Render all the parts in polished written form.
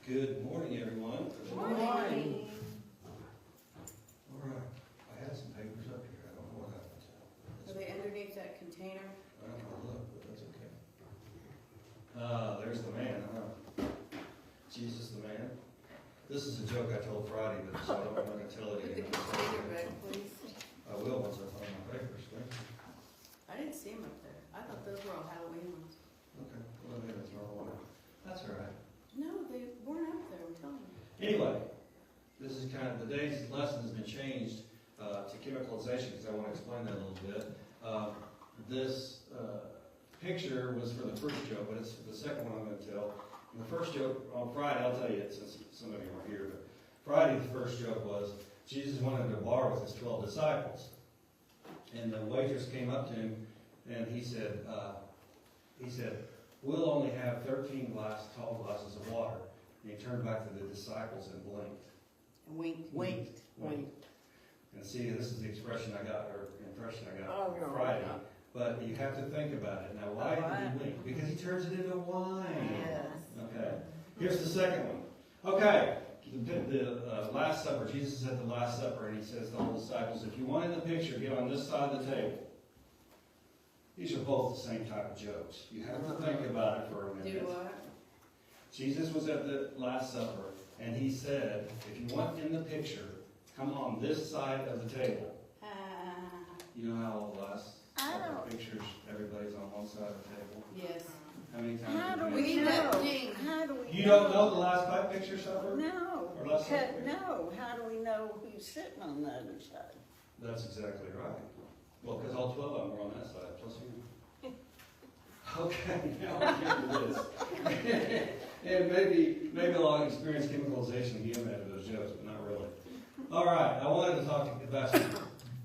Good morning, everyone. Good morning. All right, I had some papers up here. I don't know what happened. Are they underneath that container? I don't know, look, but that's okay. There's the man, huh? Jesus the man. This is a joke I told Friday, but so I'm not going to tell it Put the again. container back, please. I will once I find my papers. Thank you. I didn't see them up there. I thought those were all Halloween ones. Okay, well, maybe that's wrong one. That's all right. No, they weren't up there, I'm telling you. Anyway, this is kind of, the day's lesson has been changed to chemicalization because I want to explain that a little bit. This picture was for the first joke, but it's the second one I'm going to tell. And the first joke on Friday, I'll tell you it since some of you weren't here, but Friday the first joke was Jesus went into a bar with his 12 disciples. And the waitress came up to him and he said, we'll only have 13 tall glasses of water. And he turned back to the disciples and blinked. Winked. And see, this is the expression I got, or impression I got Oh, on Friday. But you have to think about it. Now, why did he wink? Because he turns it into wine. Yes. Okay. Here's the second one. Okay. The Last Supper. Jesus is at the Last Supper, and he says to all the disciples, if you want in the picture, get on this side of the table. These are both the same type of jokes. You have to think about it for a minute. Do what? Jesus was at the Last Supper, and he said, if you want in the picture, come on this side of the table. You know how the Last Supper pictures, everybody's on one side of the table? Yes. How many times? How do We we need that know? ding. How do we You don't know the Last Fight Picture Supper? No, Or last because, supper? no. How do we know who's sitting on the other side? That's exactly right. Well, because all 12 of them were on that side, plus you. Okay, now we get to this. And maybe I'll experience chemicalization again out of those jokes, but not really. All right, I wanted to talk about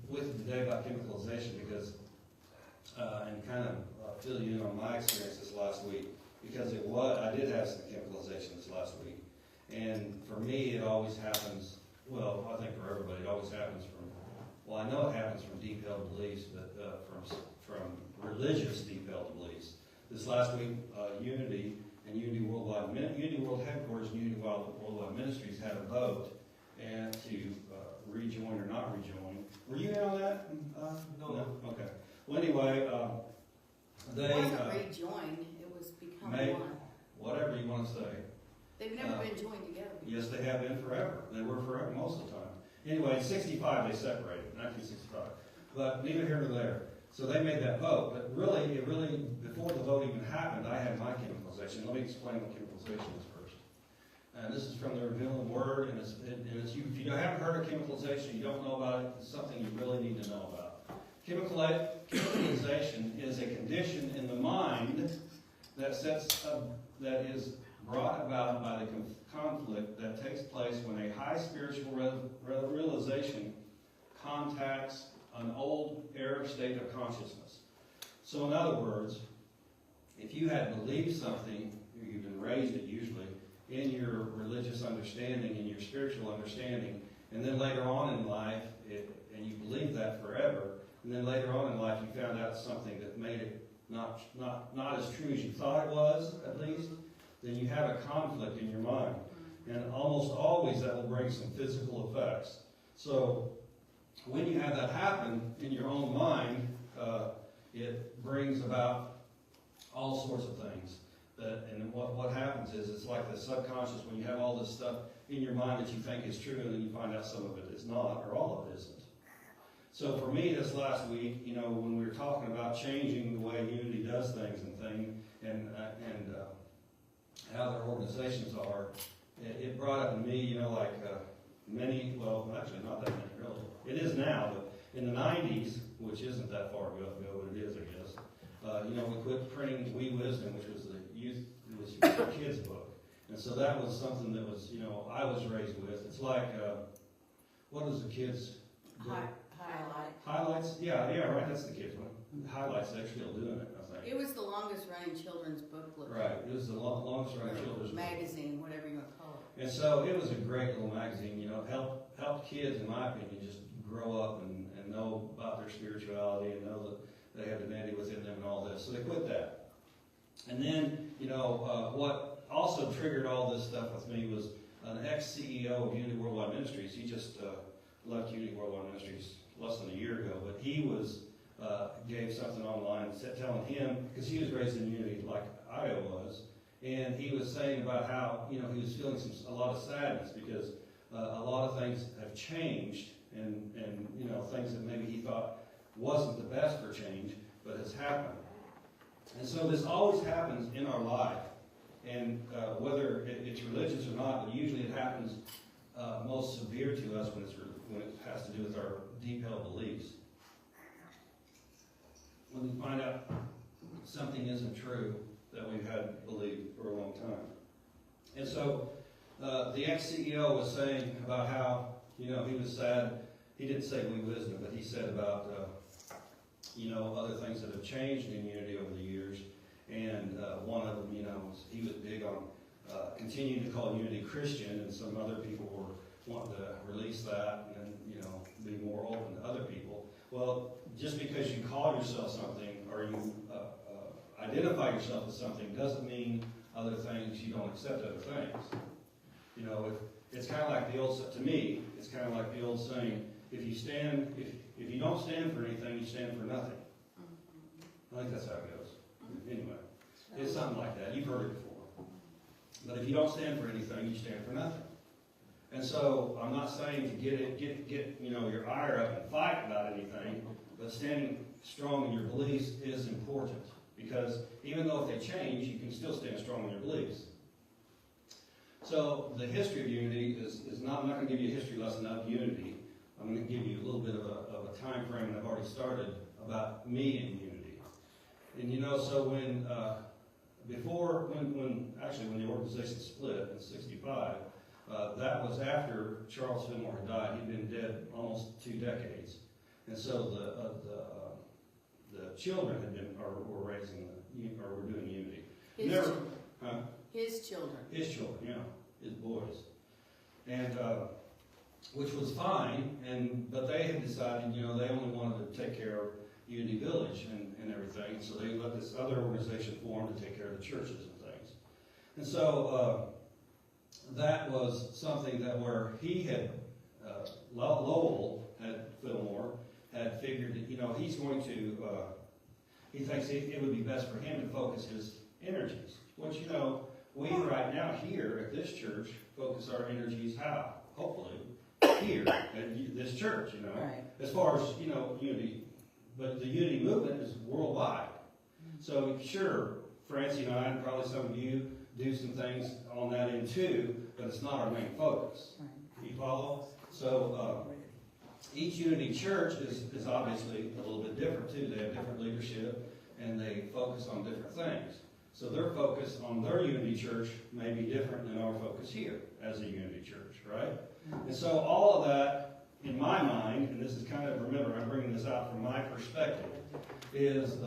with you today about chemicalization because, and kind of fill you in on my experience this last week, because I did have some chemicalization this last week. And for me, it always happens, well, I think for everybody, it always happens well, I know it happens from deep-held beliefs, but from religious deep-held beliefs. This last week, Unity and Unity World Headquarters and Unity Worldwide Ministries had a vote and to rejoin or not rejoin. Were you in on that? No. Okay. Well, anyway, It wasn't rejoined, it was become one. Whatever you want to say. They've never been joined together. Yes, they have been forever. They were forever most of the time. Anyway, in 65 they separated, 1965. But neither here nor there. So they made that vote. But really, before the vote even happened, I had my chemicalization. Let me explain what chemicalization is first. And this is from the Revealing Word, and if you haven't heard of chemicalization, you don't know about it, it's something you really need to know about. Chemicalization is a condition in the mind that is brought about by the conflict that takes place when a high spiritual realization contacts an old error state of consciousness. So in other words, if you had believed something, you've been raised it usually, in your religious understanding, in your spiritual understanding, and then later on in life, and you believed that forever, and then later on in life you found out something that made it not as true as you thought it was, at least, then you have a conflict in your mind. And almost always that will bring some physical effects. So when you have that happen in your own mind, it brings about all sorts of things. And what happens is it's like the subconscious, when you have all this stuff in your mind that you think is true, and then you find out some of it is not, or all of it isn't. So for me this last week, when we were talking about changing the way Unity does things and how their organizations are, it brought up in me, many, well, actually not that many really. It is now, but in the 90s, which isn't that far ago, but it is, I guess, we quit printing We Wisdom, which was the kids' book. And so that was something that was, I was raised with. It's like, what is the kids' book? Highlights? Yeah, right, that's the kids' one. Highlights, they're still doing it, I think. It was the longest running children's booklet. Right, it was the longest running children's book. Magazine, whatever you want to call it. And so it was a great little magazine, helped kids, in my opinion, just grow up and know about their spirituality and know that they have divinity within them and all this. So they quit that. And then, what also triggered all this stuff with me was an ex-CEO of Unity Worldwide Ministries. He just left Unity Worldwide Ministries less than a year ago, but he was gave something online telling him, because he was raised in Unity like I was, and he was saying about how, he was feeling a lot of sadness because a lot of things have changed, and things that maybe he thought wasn't the best for change, but has happened. And so this always happens in our life, and whether it's religious or not, but usually it happens most severe to us when it has to do with our deep-held beliefs. When we find out something isn't true that we've had believed for a long time. And so the ex-CEO was saying about how, he was sad. He didn't say we wisdom, but he said about, other things that have changed in Unity over the years. And one of them, he was big on continuing to call Unity Christian, and some other people were wanting to release that and, be more open to other people. Well, just because you call yourself something or you identify yourself as something doesn't mean other things, you don't accept other things. It's kind of like the old, to me, it's kind of like the old saying, if you don't stand for anything, you stand for nothing. I think that's how it goes. Anyway, it's something like that. You've heard it before. But if you don't stand for anything, you stand for nothing. And so I'm not saying to get your ire up and fight about anything, but standing strong in your beliefs is important, because even though if they change, you can still stand strong in your beliefs. So the history of Unity is not. I'm not going to give you a history lesson of Unity. I'm going to give you a little bit of a time frame, and I've already started about me and Unity. And so when the organization split in '65. That was after Charles Fillmore had died. He'd been dead almost 2 decades, and so the children were raising were doing Unity. His children, yeah, his boys, and which was fine. But they had decided, they only wanted to take care of Unity Village and everything, so they let this other organization form to take care of the churches and things. And so. That was something that where he had, Fillmore had figured that, he's going to, he thinks it would be best for him to focus his energies. Which, we right now here at this church focus our energies how? Hopefully, here at this church, Right. As far as, Unity. But the Unity movement is worldwide. So, sure, Francie and I, and probably some of you, do some things on that end too, but it's not our main focus. Right. You follow? So each Unity church is obviously a little bit different too. They have different leadership and they focus on different things. So their focus on their Unity church may be different than our focus here as a Unity church, right? And so all of that, in my mind, and this is kind of, remember, I'm bringing this out from my perspective, is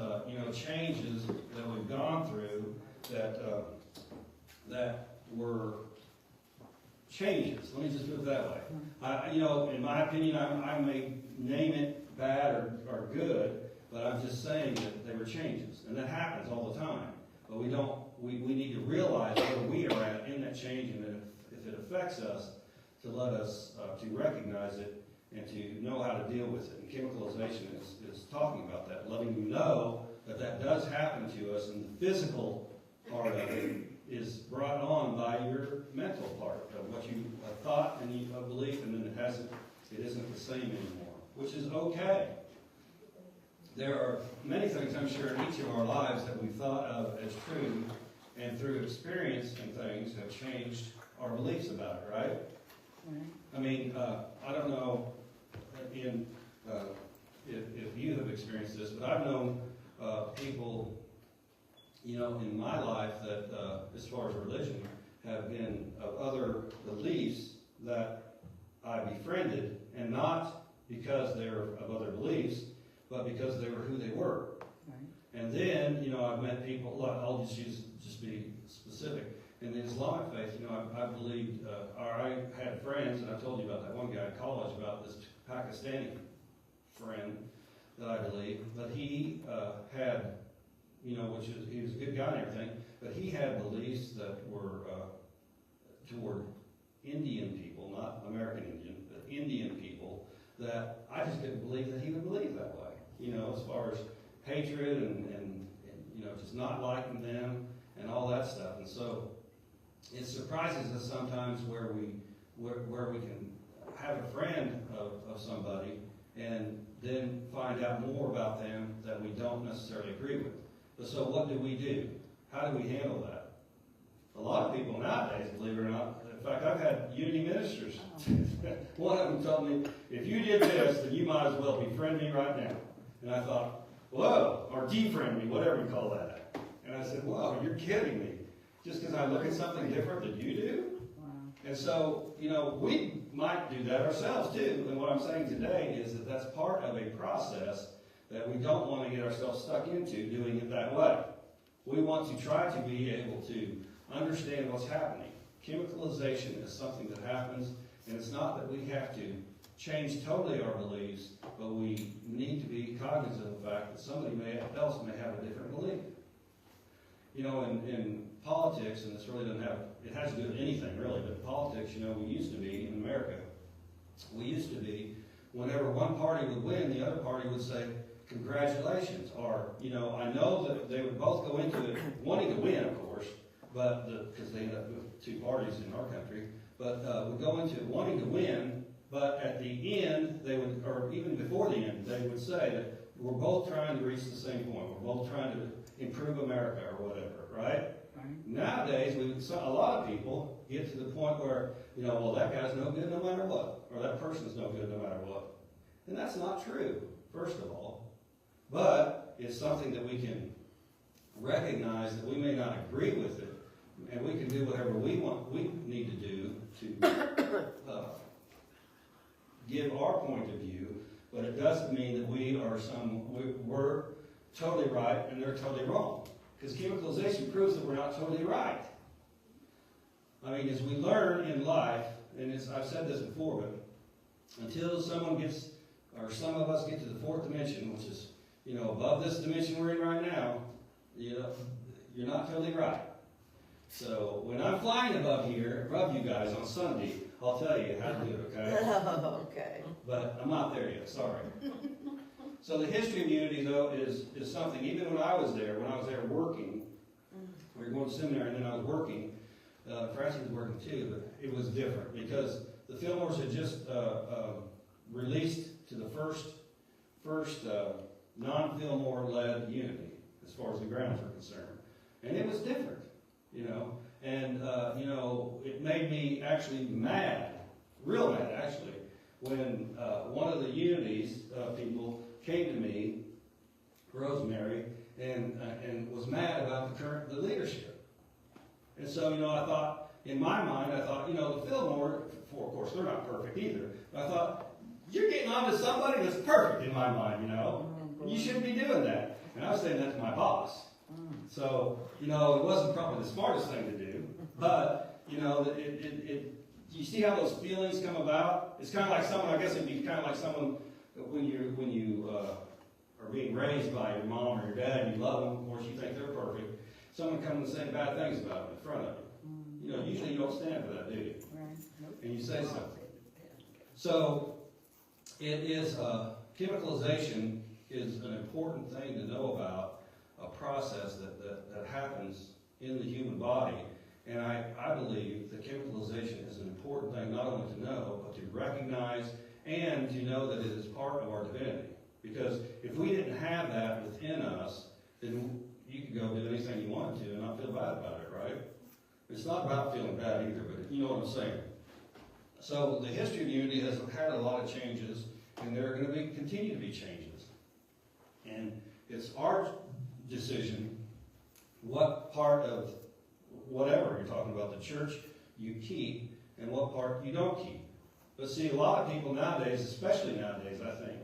changes that we've gone through that were changes. Let me just put it that way. In my opinion, I may name it bad or good, but I'm just saying that they were changes, and that happens all the time. But we need to realize where we are at in that change, and that if it affects us, to let us to recognize it and to know how to deal with it. And chemicalization is talking about that, letting you know that does happen to us, and the physical part of it is brought on by your mental part of what you thought and you belief, and then it isn't the same anymore, which is okay. There are many things, I'm sure, in each of our lives that we thought of as true, and through experience and things have changed our beliefs about it, right? I mean, I don't know if you have experienced this, but I've known people, in my life that, as far as religion, have been of other beliefs that I befriended, and not because they're of other beliefs, but because they were who they were. Right. And then, I've met people, I'll just be specific. In the Islamic faith, I believed, or I had friends, and I told you about that one guy in college, about this Pakistani friend that I believe, but he had which is, he was a good guy and everything, but he had beliefs that were toward Indian people, not American Indian, but Indian people, that I just couldn't believe that he would believe that way. As far as hatred and just not liking them and all that stuff. And so it surprises us sometimes where we can have a friend of somebody and then find out more about them that we don't necessarily agree with. But so what do? How do we handle that? A lot of people nowadays, believe it or not, in fact, I've had unity ministers. One of them told me, if you did this, then you might as well befriend me right now. And I thought, whoa, or defriend me, whatever you call that. And I said, whoa, you're kidding me. Just because I look at something different than you do? Wow. And so, we might do that ourselves too. And what I'm saying today is that that's part of a process that we don't want to get ourselves stuck into doing it that way. We want to try to be able to understand what's happening. Chemicalization is something that happens, and it's not that we have to change totally our beliefs, but we need to be cognizant of the fact that somebody else may have a different belief. In politics, and this really doesn't have, it has to do with anything really, but politics, we used to be, in America, whenever one party would win, the other party would say, congratulations, or, I know that they would both go into it wanting to win, of course, but because they end up with two parties in our country, but would go into it wanting to win, but at the end, they would, or even before the end, they would say that we're both trying to reach the same point. We're both trying to improve America or whatever, right? Nowadays, a lot of people get to the point where, well, that guy's no good no matter what, or that person's no good no matter what. And that's not true, first of all. But it's something that we can recognize that we may not agree with it, and we can do whatever we need to do to give our point of view, but it doesn't mean that we're totally right and they're totally wrong. Because chemicalization proves that we're not totally right. I mean, as we learn in life, and I've said this before, but until someone gets, or some of us get to the fourth dimension, which is, above this dimension we're in right now, you're not totally right. So when I'm flying above here, above you guys on Sunday, I'll tell you how to do it, okay? Okay. But I'm not there yet, sorry. So the history of unity, though, is something, even when I was there working, we were going to seminary and then I was working, Francie was working too, but it was different because the Fillmores had just released to the first non-Fillmore-led unity, as far as the grounds were concerned. And it was different, and, it made me actually mad, real mad actually, when one of the unities people came to me, Rosemary, and was mad about the leadership. And so, I thought, in my mind, the Fillmore, of course, they're not perfect either, but I thought, you're getting on to somebody that's perfect in my mind, You shouldn't be doing that. And I was saying that to my boss. So, it wasn't probably the smartest thing to do, but, you see how those feelings come about? It's kind of like someone, I guess it'd be kind of like someone, when you are being raised by your mom or your dad and you love them, of course you think they're perfect, someone comes and saying bad things about them in front of you. Usually you don't stand for that, do you? Right. Nope. And you say something. So, it is, chemicalization is an important thing to know about, a process that happens in the human body. And I believe that chemicalization is an important thing not only to know, but to recognize and to know that it is part of our divinity. Because if we didn't have that within us, then you could go do anything you wanted to and not feel bad about it, right? It's not about feeling bad either, but you know what I'm saying. So the history of unity has had a lot of changes, and there are going to continue to be changes. And it's our decision what part of whatever you're talking about, the church, you keep, and what part you don't keep. But see, a lot of people nowadays, especially nowadays, I think,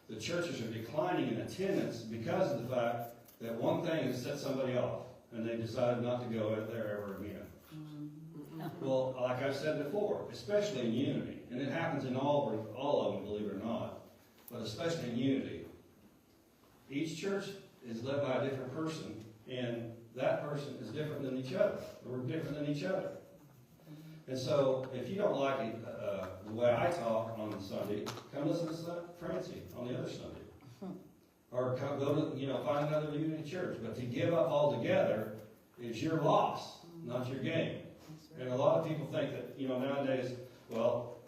the churches are declining in attendance because of the fact that one thing has set somebody off, and they decided not to go there ever again. Well, like I've said before, especially in unity, and it happens in all of them, believe it or not, but especially in unity. Each church is led by a different person, and that person is different than each other. We're different than each other. And so, if you don't like it, the way I talk on Sunday, come listen to Francie on the other Sunday. Or come, go to, find another unity church. But to give up altogether is your loss, not your gain. And a lot of people think that, nowadays, well,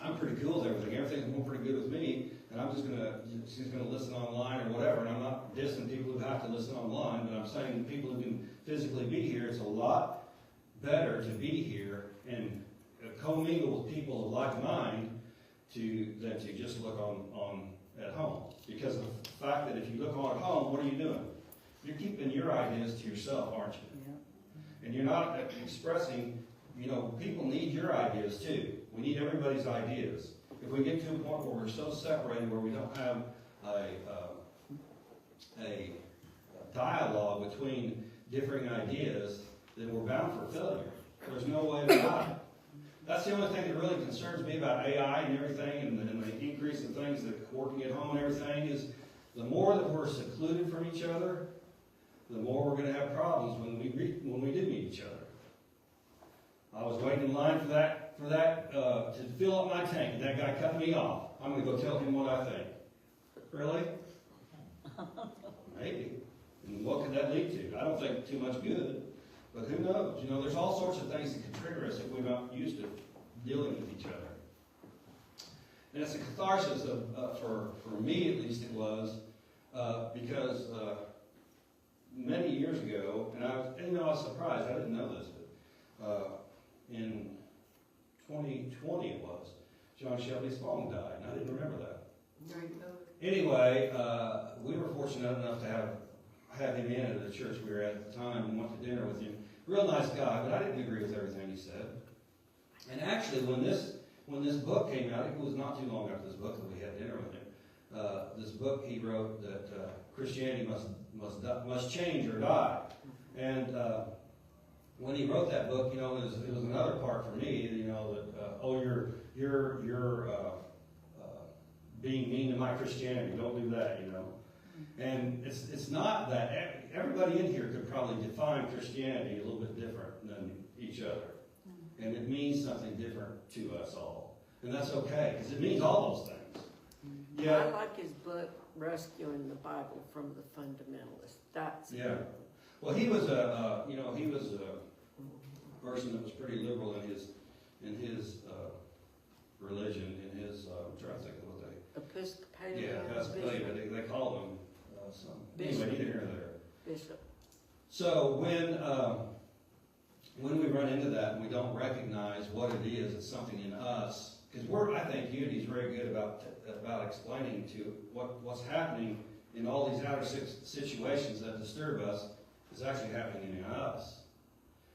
I'm pretty cool with everything. Everything's going pretty good with me, and she's gonna listen online or whatever. And I'm not dissing people who have to listen online, but I'm saying people who can physically be here, it's a lot better to be here and commingle with people of like mind than to just look on at home. Because of the fact that if you look on at home, what are you doing? You're keeping your ideas to yourself, aren't you? Yeah. And you're not expressing, people need your ideas too. We need everybody's ideas. If we get to a point where we're so separated, where we don't have a dialogue between differing ideas, then we're bound for failure. There's no way about it. That's the only thing that really concerns me about AI and everything, and the increase in things that working at home and everything is the more that we're secluded from each other, the more we're going to have problems when we do meet each other. I was waiting in line for that to fill up my tank, and that guy cut me off. I'm going to go tell him what I think. Really? Maybe. And what could that lead to? I don't think too much good. But who knows? There's all sorts of things that can trigger us if we're not used to dealing with each other. And it's a catharsis for me at least it was, because many years ago, and I was surprised, I didn't know this, but in 2020 it was, John Shelby's mom died, and I didn't remember that. Anyway, we were fortunate enough to have him in at the church we were at the time and went to dinner with him. Real nice guy, but I didn't agree with everything he said. And actually, when this book came out, it was not too long after this book that we had dinner with him. This book he wrote that Christianity must change or die. And when he wrote that book, it was another part for me, that you're being mean to my Christianity. Don't do that, And it's not that. Everybody in here could probably define Christianity a little bit different than each other. And it means something different to us all. And that's okay, because it means all those things. Yeah. I like his book, Rescuing the Bible from the Fundamentalists. That's good. Well, he was a person that was pretty liberal in his religion, in his, I'm trying to think of what they... Episcopalian. Yeah, Episcopalian. They called him some... Anyway, neither here nor there. Bishop. So when we run into that and we don't recognize what it is, it's something in us, because I think unity is very good about explaining to what's happening in all these outer situations that disturb us is actually happening in us.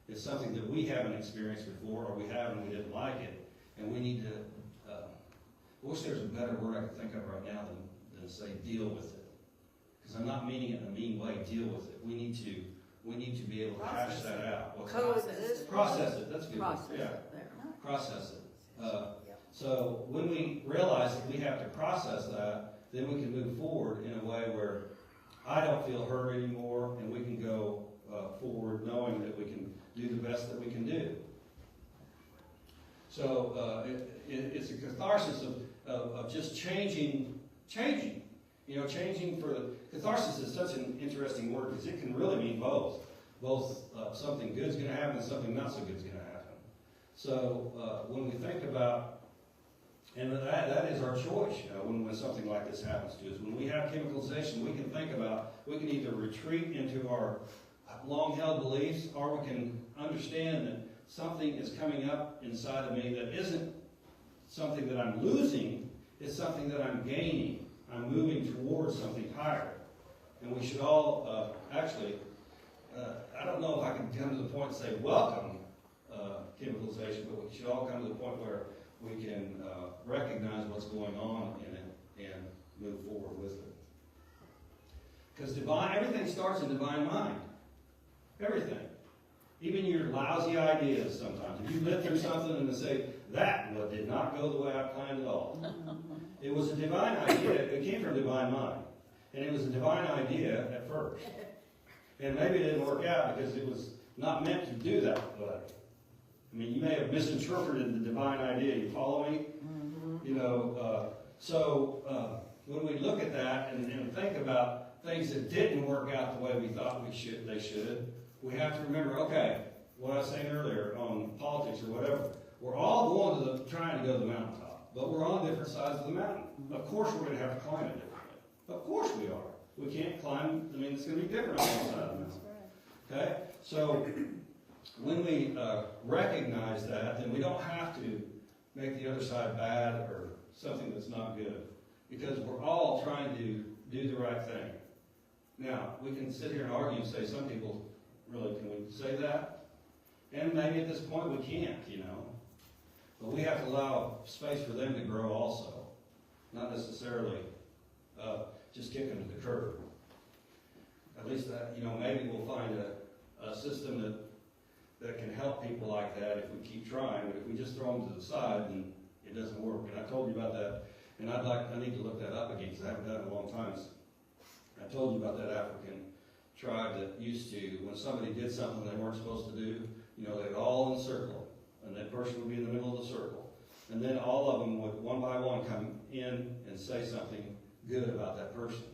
It's something that we haven't experienced before, or we have and we didn't like it, and we need to. I wish there's a better word I could think of right now than say deal with it. Because I'm not meaning it in a mean way, deal with it. We need to be able to hash that out. Process it. That's good. Process it. So when we realize that we have to process that, then we can move forward in a way where I don't feel hurt anymore, and we can go forward knowing that we can do the best that we can do. So it's a catharsis of just changing. Changing for the catharsis is such an interesting word because it can really mean both. Something good's going to happen and something not so good's going to happen. So when we think about, and that is our choice, when something like this happens to us. When we have chemicalization, we can either retreat into our long-held beliefs, or we can understand that something is coming up inside of me that isn't something that I'm losing, it's something that I'm gaining. I'm moving towards something higher. And we should all, I don't know if I can come to the point and say, welcome chemicalization, but we should all come to the point where we can recognize what's going on in it and move forward with it. Because everything starts in divine mind. Everything. Even your lousy ideas sometimes. If you live through something and they say, that did not go the way I planned at all. It was a divine idea. It came from divine mind. And it was a divine idea at first. And maybe it didn't work out because it was not meant to do that way. I mean, you may have misinterpreted the divine idea. You follow me? You know, when we look at that and think about things that didn't work out the way we thought they should, we have to remember, okay, what I was saying earlier on politics or whatever, we're all going trying to go to the mountaintop, but we're on different sides of the mountain. Of course we're going to have to climb it differently. Of course we are. We can't climb, I mean, it's going to be different on one side of the mountain. Okay? So, when we recognize that, then we don't have to make the other side bad or something that's not good. Because we're all trying to do the right thing. Now, we can sit here and argue and say, some people, really, can we say that? And maybe at this point we can't, you know. But we have to allow space for them to grow also. Not necessarily just kick them to the curb. At least, you know, maybe we'll find a system that can help people like that if we keep trying. But if we just throw them to the side, then it doesn't work. And I told you about that. And I need to look that up again because I haven't done it in a long time. I told you about that African tribe that used to, when somebody did something they weren't supposed to do, you know, they'd all encircle, and that person would be in the middle of the circle. And then all of them would, one by one, come in and say something good about that person.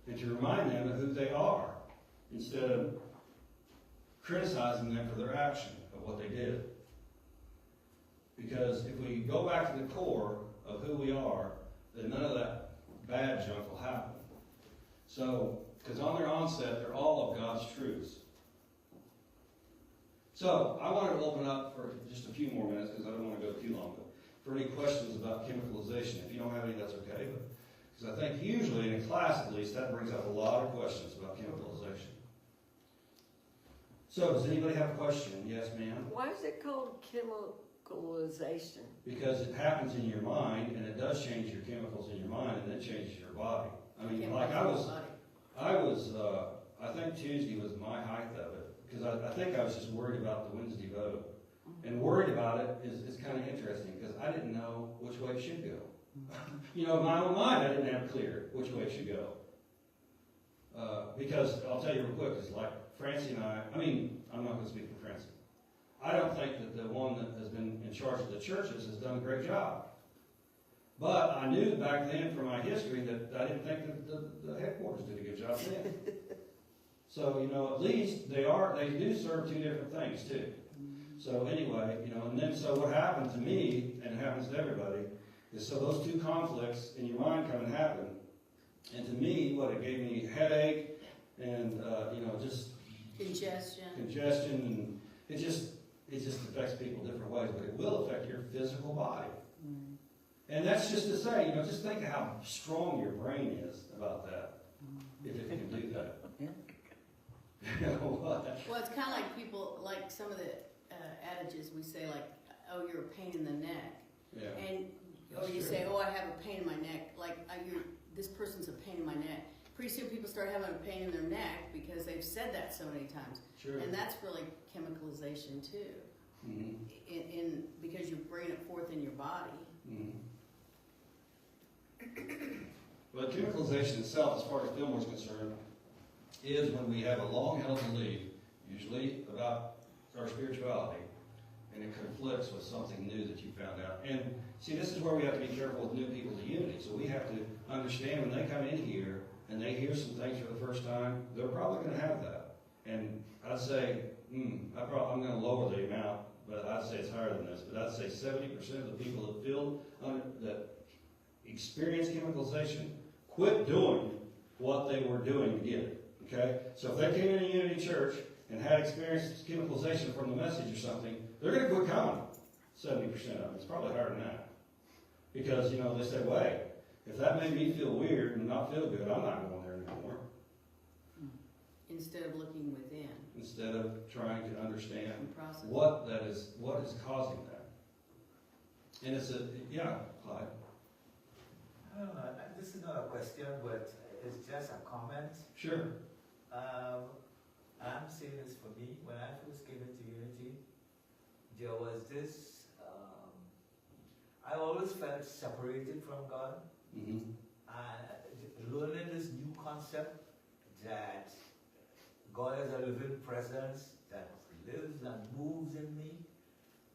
And to remind them of who they are, instead of criticizing them for their action of what they did. Because if we go back to the core of who we are, then none of that bad junk will happen. So, because on their onset, they're all of God's truths. So, I wanted to open up for just a few more minutes, because I don't want to go too long, but for any questions about chemicalization. If you don't have any, that's okay. Because I think usually, in class at least, that brings up a lot of questions about chemicalization. So, does anybody have a question? Yes, ma'am? Why is it called chemicalization? Because it happens in your mind, and it does change your chemicals in your mind, and then changes your body. I mean, like I think Tuesday was my height of it, because I think I was just worried about the Wednesday vote. And worried about it is kind of interesting, because I didn't know which way it should go. You know, in my own mind, I didn't have clear which way it should go. Because, I'll tell you real quick, it's like Francie and I'm not going to speak for Francie. I don't think that the one that has been in charge of the churches has done a great job. But I knew back then from my history that I didn't think that the headquarters did a good job then. So, you know, at least they do serve two different things too. So anyway, you know, and then so what happened to me, and it happens to everybody, is so those two conflicts in your mind come and happen. And to me, it gave me headache and, you know, just congestion, and it just affects people different ways, but it will affect your physical body. And that's just to say, you know, just think of how strong your brain is about that, if it can do that. You know what? Well, it's kind of like people, like some of the adages we say, like, oh, you're a pain in the neck. Yeah. And, or you say, oh, I have a pain in my neck. Like, this person's a pain in my neck. Pretty soon people start having a pain in their neck because they've said that so many times. Sure. And that's really chemicalization too. Mm-hmm. Because you bring it forth in your body. Mm-hmm. But chemicalization itself, as far as Fillmore is concerned, is when we have a long-held belief, usually about our spirituality, and it conflicts with something new that you found out. And see, this is where we have to be careful with new people to unity. So we have to understand when they come in here and they hear some things for the first time, they're probably going to have that. And I'd say, I'm going to lower the amount, but I'd say it's higher than this. But I'd say 70% of the people that experience chemicalization quit doing what they were doing to get it. Okay? So if they came in a unity church and had experienced chemicalization from the message or something, they're going to quit coming. 70% of them. It's probably higher than that. Because, you know, they say, wait, if that made me feel weird and not feel good, I'm not going there anymore. Instead of looking within. Instead of trying to understand what is causing that. And it's Clyde. I don't know, this is not a question, but it's just a comment. Sure. I'm saying this for me. When I first came into Unity, there was this, I always felt separated from God. Mm-hmm. And learning this new concept that God is a living presence that lives and moves in me.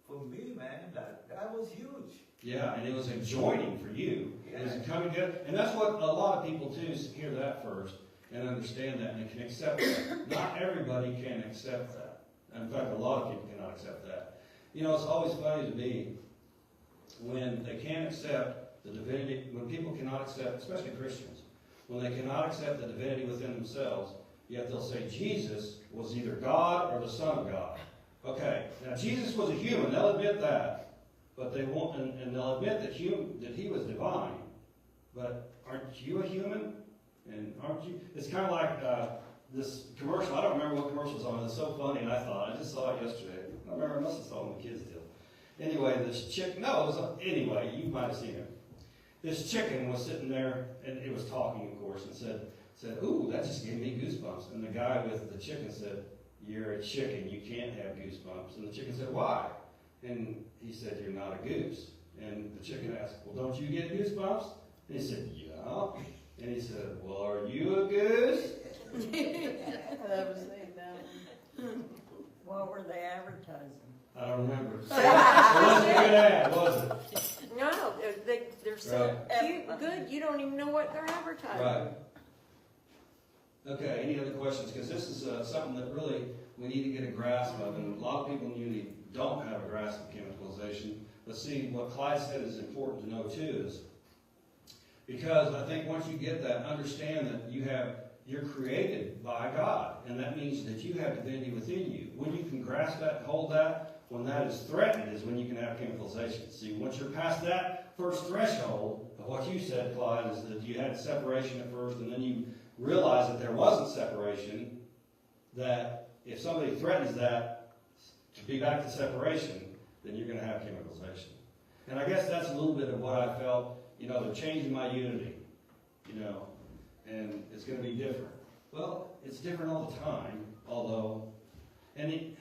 For me, man, that was huge. Yeah, and it was a joining for you. It was Yeah. coming together. And that's what a lot of people do, is hear that first and understand that and can accept that. Not everybody can accept that. In fact, a lot of people cannot accept that. You know, it's always funny to me when they can't accept the divinity, when people cannot accept, especially Christians, when they cannot accept the divinity within themselves, yet they'll say Jesus was either God or the Son of God. Okay, now Jesus was a human, they'll admit that. But they won't, and they'll admit that he was divine. But aren't you a human? And aren't you? It's kind of like this commercial. I don't remember what commercial was on. It's so funny, and I just saw it yesterday. I remember, I must have saw it when the kids did. Anyway, this chick, no, it was, anyway, you might have seen it. This chicken was sitting there, and it was talking, of course, and said, ooh, that just gave me goosebumps. And the guy with the chicken said, you're a chicken, you can't have goosebumps. And the chicken said, why? And he said, you're not a goose. And the chicken asked, well, don't you get goosebumps? And he said, yeah. And he said, well, are you a goose? That was that. What were they advertising? I don't remember. It wasn't a good ad, was it? No, they're so cute, good, you don't even know what they're advertising. Right. Okay, any other questions? Because this is something that really we need to get a grasp of, and a lot of people in the community don't have a grasp of chemicalization. But see, what Clyde said is important to know too, is because I think once you get that, understand that you're created by God, and that means that you have divinity within you. When you can grasp that and hold that, when that is threatened is when you can have chemicalization. See, once you're past that first threshold of what you said, Clyde, is that you had separation at first, and then you realize that there wasn't separation, that if somebody threatens that to be back to separation, then you're going to have chemicalization. And I guess that's a little bit of what I felt, they're changing my unity, and it's going to be different. Well, it's different all the time, although, and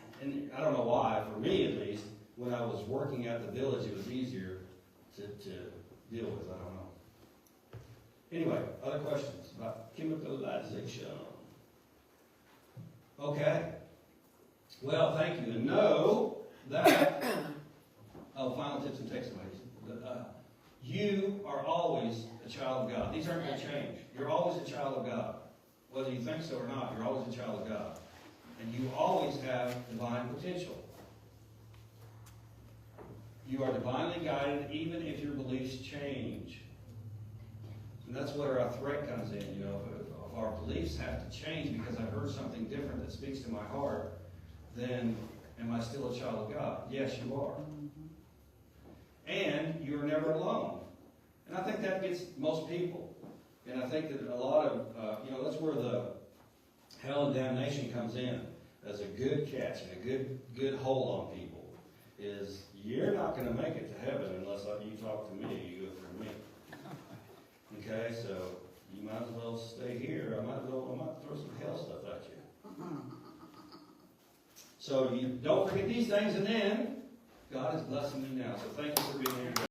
I don't know why, for me at least, when I was working at the village, it was easier to deal with, I don't know. Anyway, other questions about chemicalization? Okay. Well, thank you. And know that, final tips and takeaways. You are always a child of God. These aren't going to change. You're always a child of God. Whether you think so or not, you're always a child of God. And you always have divine potential. You are divinely guided even if your beliefs change. And that's where our threat comes in, If our beliefs have to change because I've heard something different that speaks to my heart, then am I still a child of God? Yes, you are. And you're never alone. And I think that gets most people. And I think that a lot of, that's where the hell and damnation comes in as a good catch and a good hold on people, is you're not going to make it to heaven unless you talk to me, you go through me. Okay, so you might as well stay here. I might throw some hell stuff at you. So you don't forget these things, and then God is blessing you now. So thank you for being here.